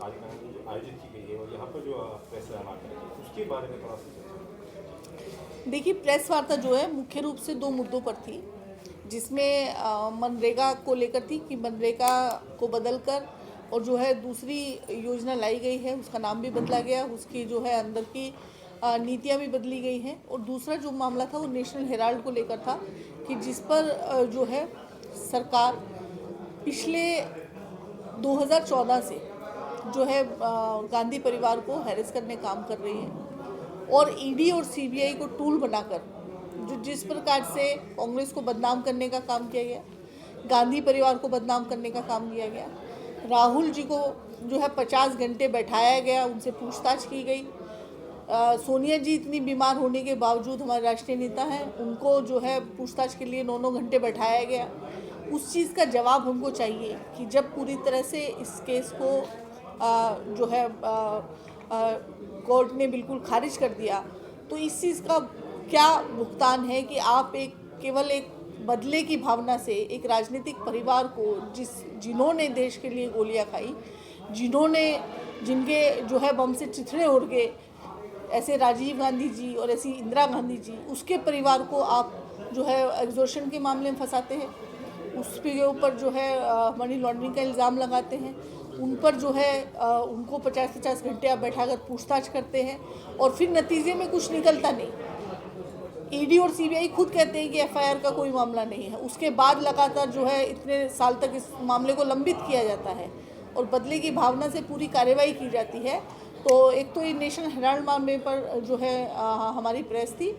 आयोजित की गई है और यहाँ पर जो प्रेस वार्ता है उसके बारे में थोड़ा सा चर्चा। देखिए, प्रेस वार्ता जो है मुख्य रूप से दो मुद्दों पर थी, जिसमें मनरेगा को लेकर थी कि मनरेगा को बदलकर और जो है दूसरी योजना लाई गई है, उसका नाम भी बदला गया, उसकी जो है अंदर की नीतियाँ भी बदली गई हैं। और दूसरा जो मामला था वो नेशनल हेराल्ड को लेकर था कि जिस पर जो है सरकार पिछले 2014 से जो है गांधी परिवार को हैरेस करने काम कर रही है और ईडी और सीबीआई को टूल बनाकर जो जिस प्रकार से कांग्रेस को बदनाम करने का काम किया गया, गांधी परिवार को बदनाम करने का काम किया गया, राहुल जी को जो है 50 घंटे बैठाया गया, उनसे पूछताछ की गई। सोनिया जी इतनी बीमार होने के बावजूद हमारे राष्ट्रीय नेता हैं, उनको जो है पूछताछ के लिए 9-9 घंटे बैठाया गया। उस चीज़ का जवाब हमको चाहिए कि जब पूरी तरह से इस केस को जो है कोर्ट ने बिल्कुल खारिज कर दिया, तो इस चीज़ का क्या भुगतान है कि आप केवल एक बदले की भावना से एक राजनीतिक परिवार को जिन्होंने देश के लिए गोलियां खाई, जिनके जो है बम से चिथड़े उड़ गए, ऐसे राजीव गांधी जी और ऐसी इंदिरा गांधी जी, उसके परिवार को आप जो है एक्सटॉर्शन के मामले में फंसाते हैं, उसके ऊपर जो है मनी लॉन्ड्रिंग का इल्ज़ाम लगाते हैं, उन पर जो है उनको 50-50 घंटे आप बैठाकर पूछताछ करते हैं और फिर नतीजे में कुछ निकलता नहीं। ईडी और सीबीआई खुद कहते हैं कि एफआईआर का कोई मामला नहीं है, उसके बाद लगातार जो है इतने साल तक इस मामले को लंबित किया जाता है और बदले की भावना से पूरी कार्रवाई की जाती है। तो एक तो ये नेशनल हेराल्ड मामले पर जो है हमारी प्रेस थी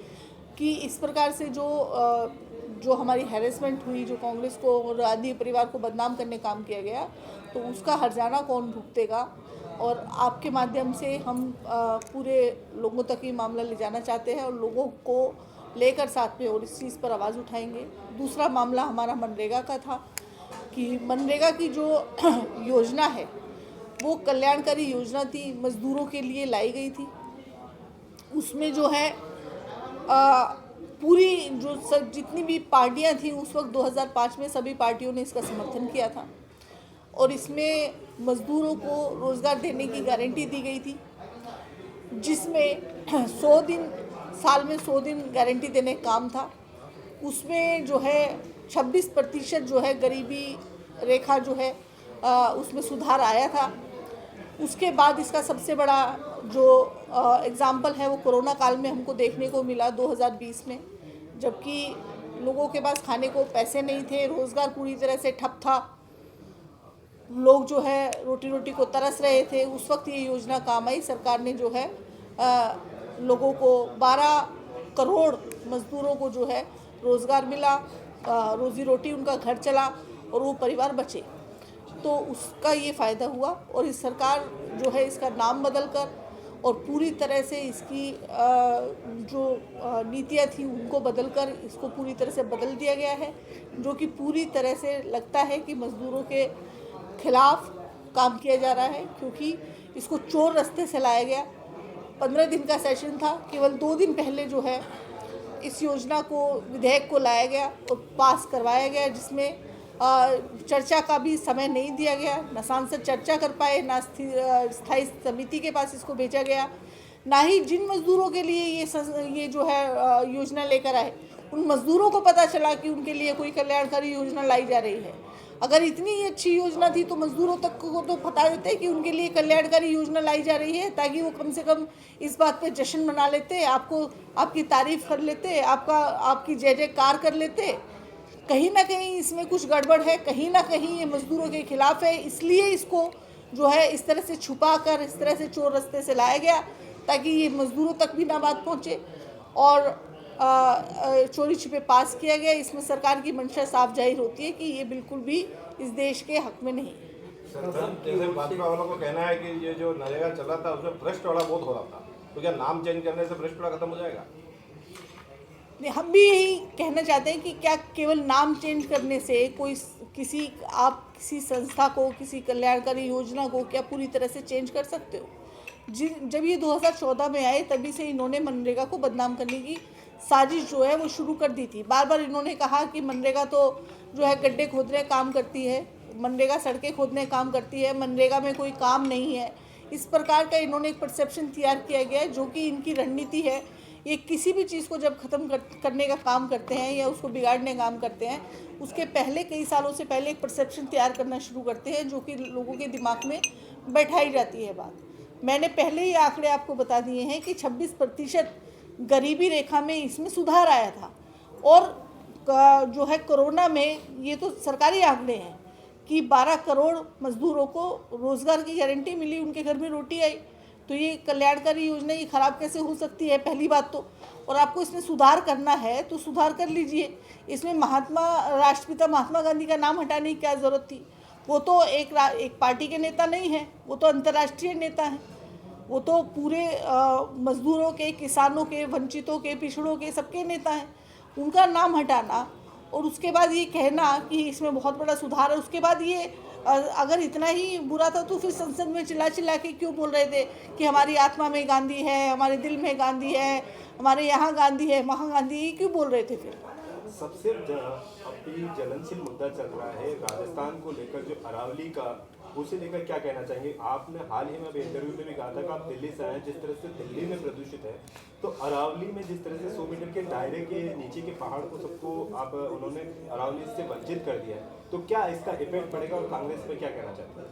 कि इस प्रकार से जो हमारी हैरेसमेंट हुई, जो कांग्रेस को और गांधी परिवार को बदनाम करने काम किया गया, तो उसका हर्जाना कौन भुगतेगा। और आपके माध्यम से हम पूरे लोगों तक ये मामला ले जाना चाहते हैं और लोगों को लेकर साथ में और इस चीज़ पर आवाज़ उठाएंगे। दूसरा मामला हमारा मनरेगा का था कि मनरेगा की जो योजना है वो कल्याणकारी योजना थी, मज़दूरों के लिए लाई गई थी। उसमें जो है पूरी जो सब जितनी भी पार्टियां थी उस वक्त 2005 में सभी पार्टियों ने इसका समर्थन किया था और इसमें मज़दूरों को रोज़गार देने की गारंटी दी गई थी, जिसमें 100 दिन साल में 100 दिन गारंटी देने का काम था। उसमें जो है 26% जो है गरीबी रेखा जो है उसमें सुधार आया था। उसके बाद इसका सबसे बड़ा जो एग्ज़ाम्पल है वो कोरोना काल में हमको देखने को मिला 2020 में, जबकि लोगों के पास खाने को पैसे नहीं थे, रोज़गार पूरी तरह से ठप था, लोग जो है रोटी रोटी को तरस रहे थे। उस वक्त ये योजना काम आई। सरकार ने जो है लोगों को 12 करोड़ मज़दूरों को जो है रोज़गार मिला, रोज़ी रोटी उनका घर चला और वो परिवार बचे। तो उसका ये फ़ायदा हुआ और इस सरकार जो है इसका नाम बदल कर और पूरी तरह से इसकी जो नीतियाँ थी उनको बदल कर इसको पूरी तरह से बदल दिया गया है, जो कि पूरी तरह से लगता है कि मज़दूरों के खिलाफ काम किया जा रहा है, क्योंकि इसको चोर रास्ते से लाया गया। 15 दिन का सेशन था, केवल 2 दिन पहले जो है इस योजना को विधेयक को लाया गया और पास करवाया गया, जिसमें चर्चा का भी समय नहीं दिया गया, ना सांसद चर्चा कर पाए, ना स्थायी समिति के पास इसको भेजा गया, ना ही जिन मज़दूरों के लिए ये जो है योजना लेकर आए उन मज़दूरों को पता चला कि उनके लिए कोई कल्याणकारी योजना लाई जा रही है। अगर इतनी अच्छी योजना थी तो मज़दूरों तक को तो बता देते कि उनके लिए कल्याणकारी योजना लाई जा रही है, ताकि वो कम से कम इस बात पे जश्न मना लेते, आपकी तारीफ़ कर लेते, आपकी जय जयकार कर लेते। कहीं ना कहीं इसमें कुछ गड़बड़ है, कहीं ना कहीं ये मज़दूरों के खिलाफ है, इसलिए इसको जो है इस तरह से छुपा कर, इस तरह से चोर रास्ते से लाया गया ताकि ये मज़दूरों तक भी ना बात पहुँचे और चोरी छिपे पास किया गया। इसमें सरकार की मंशा साफ जाहिर होती है कि ये बिल्कुल भी इस देश के हक में नहीं। जैसे भाजपा वालों को कहना है कि ये जो नरेगा चला था उसमें भ्रष्टाचार बहुत हो रहा था, तो क्या नाम चेंज करने से भ्रष्टाचार खत्म हो जाएगा? हम भी यही कहना चाहते हैं कि क्या केवल नाम चेंज करने से आप किसी संस्था को, किसी कल्याणकारी योजना को क्या पूरी तरह से चेंज कर सकते हो? जब ये 2014 में आए तभी से इन्होंने मनरेगा को बदनाम करने की साजिश जो है वो शुरू कर दी थी। बार बार इन्होंने कहा कि मनरेगा तो जो है गड्ढे खोदने काम करती है, मनरेगा सड़कें खोदने काम करती है, मनरेगा में कोई काम नहीं है, इस प्रकार का इन्होंने एक परसेप्शन तैयार किया गया है जो कि इनकी रणनीति है। ये किसी भी चीज़ को जब ख़त्म करने का काम करते हैं या उसको बिगाड़ने का काम करते हैं, उसके पहले कई सालों से पहले एक परसेप्शन तैयार करना शुरू करते हैं जो कि लोगों के दिमाग में बैठाई जाती है बात। मैंने पहले ही आंकड़े आपको बता दिए हैं कि 26% गरीबी रेखा में इसमें सुधार आया था, और जो है कोरोना में, ये तो सरकारी आंकड़े हैं कि 12 करोड़ मजदूरों को रोज़गार की गारंटी मिली, उनके घर में रोटी आई। तो ये कल्याणकारी योजना ये ख़राब कैसे हो सकती है, पहली बात तो। और आपको इसमें सुधार करना है तो सुधार कर लीजिए। इसमें राष्ट्रपिता महात्मा गांधी का नाम हटाने की क्या ज़रूरत थी? वो तो एक पार्टी के नेता नहीं है, वो तो अंतर्राष्ट्रीय नेता हैं। वो तो पूरे मजदूरों के, किसानों के, वंचितों के, पिछड़ों के, सबके नेता हैं। उनका नाम हटाना और उसके बाद ये कहना कि इसमें बहुत बड़ा सुधार है, उसके बाद ये अगर इतना ही बुरा था तो फिर संसद में चिल्ला चिल्ला के क्यों बोल रहे थे कि हमारी आत्मा में गांधी है, हमारे दिल में गांधी है, हमारे यहाँ गांधी है, वहाँ गांधी है, क्यों बोल रहे थे फिर? सबसे अभी जलनशील मुद्दा चल रहा है राजस्थान को लेकर, जो अरावली का, उसे लेकर क्या कहना चाहेंगे? आपने हाल ही में अभी इंटरव्यू में भी कहा था कि आप दिल्ली से आए, जिस तरह से दिल्ली में प्रदूषित है, तो अरावली में जिस तरह से 100 मीटर के दायरे के नीचे के पहाड़ को सबको उन्होंने अरावली से वंचित कर दिया है, तो क्या इसका इफेक्ट पड़ेगा और कांग्रेस पे क्या कहना चाहते हैं?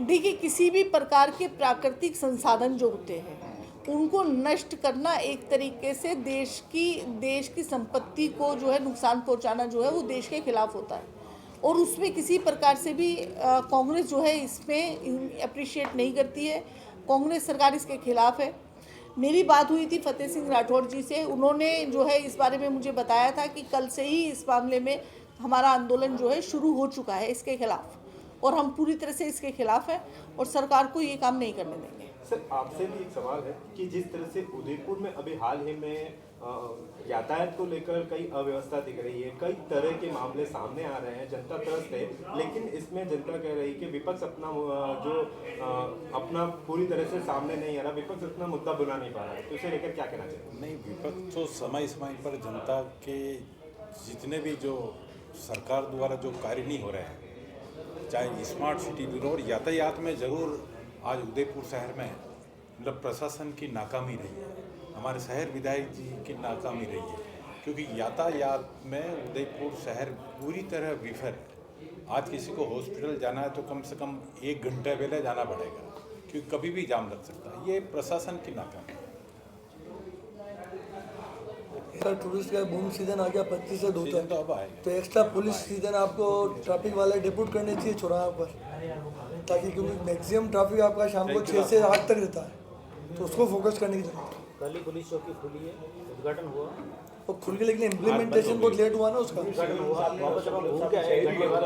देखिए, किसी भी प्रकार के प्राकृतिक संसाधन जो होते हैं उनको नष्ट करना एक तरीके से देश की संपत्ति को जो है नुकसान पहुंचाना जो है वो देश के खिलाफ होता है, और उसमें किसी प्रकार से भी कांग्रेस जो है इसमें अप्रिशिएट नहीं करती है। कांग्रेस सरकार इसके खिलाफ है। मेरी बात हुई थी फतेह सिंह राठौड़ जी से, उन्होंने जो है इस बारे में मुझे बताया था कि कल से ही इस मामले में हमारा आंदोलन जो है शुरू हो चुका है इसके खिलाफ, और हम पूरी तरह से इसके खिलाफ हैं और सरकार को ये काम नहीं करने देंगे। सर, आपसे भी एक सवाल है कि जिस तरह से उदयपुर में अभी हाल ही में यातायात को लेकर कई अव्यवस्था दिख रही है, कई तरह के मामले सामने आ रहे हैं, जनता त्रस्त है, लेकिन इसमें जनता कह रही है कि विपक्ष अपना पूरी तरह से सामने नहीं आ रहा, विपक्ष अपना मुद्दा बुला नहीं पा रहा है, तो इसे लेकर क्या कहना चाहिए? नहीं, विपक्ष तो समय समय पर जनता के जितने भी जो सरकार द्वारा जो कार्य नहीं हो रहे हैं, चाहे स्मार्ट सिटी रोड, यातायात में ज़रूर आज उदयपुर शहर में मतलब प्रशासन की नाकामी रही है, हमारे शहर विधायक जी की नाकामी रही है, क्योंकि यातायात में उदयपुर शहर पूरी तरह विफल है। आज किसी को हॉस्पिटल जाना है तो कम से कम 1 घंटे पहले जाना पड़ेगा, क्योंकि कभी भी जाम लग सकता है। ये प्रशासन की नाकामी है। सर, टूरिस्ट का बूम सीजन आ गया, 25 से 2 तक, तो अब आएगा, तो एक्स्ट्रा पुलिस सीजन आपको ट्रैफिक वाले डिप्यूट करने चाहिए चौराहा पर, ताकि क्योंकि मैक्सिमम ट्रैफिक आपका शाम को 6 से 8 तक रहता है, तो उसको फोकस करने की जरूरत है। कल ही पुलिस चौकी खुली है, उद्घाटन हुआ, वो खुल के, लेकिन इम्प्लीमेंटेशन बहुत लेट हुआ ना उसका। उद्घाटन हुआ, वापस घूम के आए, एक घंटे बाद